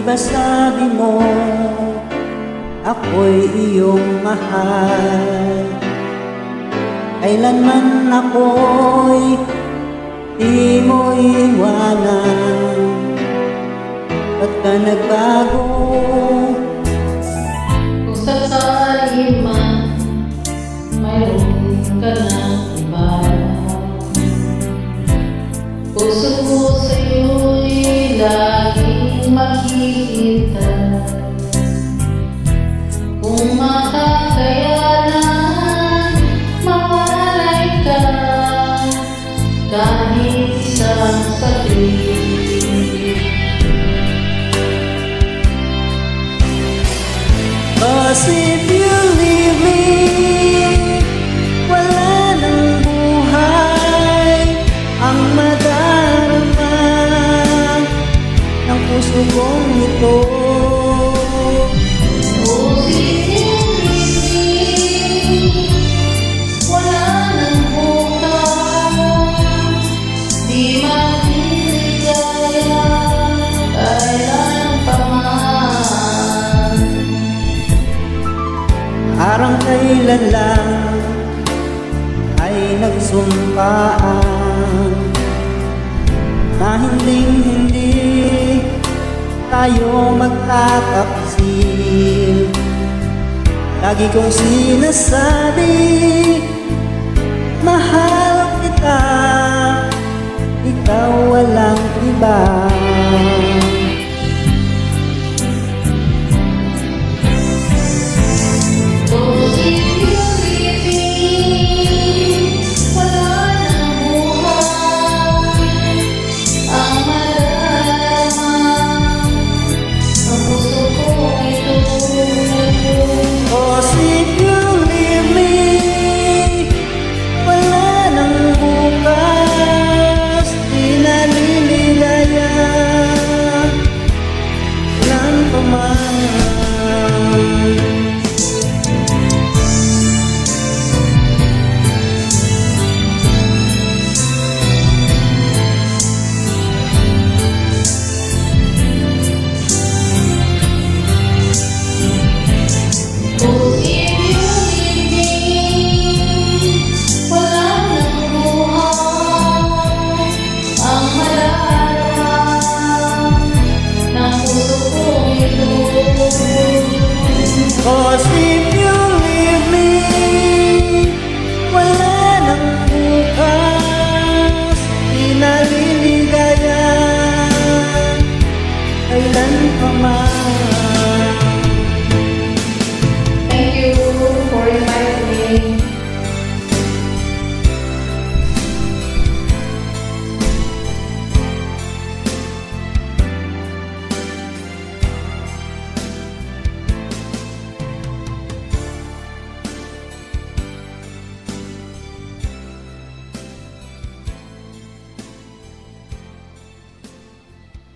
ba sabi mo ako'y iyong mahal? Kailanman ako'y di mo iwanan. Ba't ka nagbago? Kung sakali man mayroon ka ng iba, puso ko sa'yo'y laging maghihintay. Kung makakayanan, mawalay ka kahit isang saglit. Cause if you leave me, wala nang buhay ang madarama ng puso kong ito. Parang kailan lang ay nagsumpaan na hindi tayo magtatapsil. Lagi kong sinasabi, mahal kita, ikaw walang iba. Cause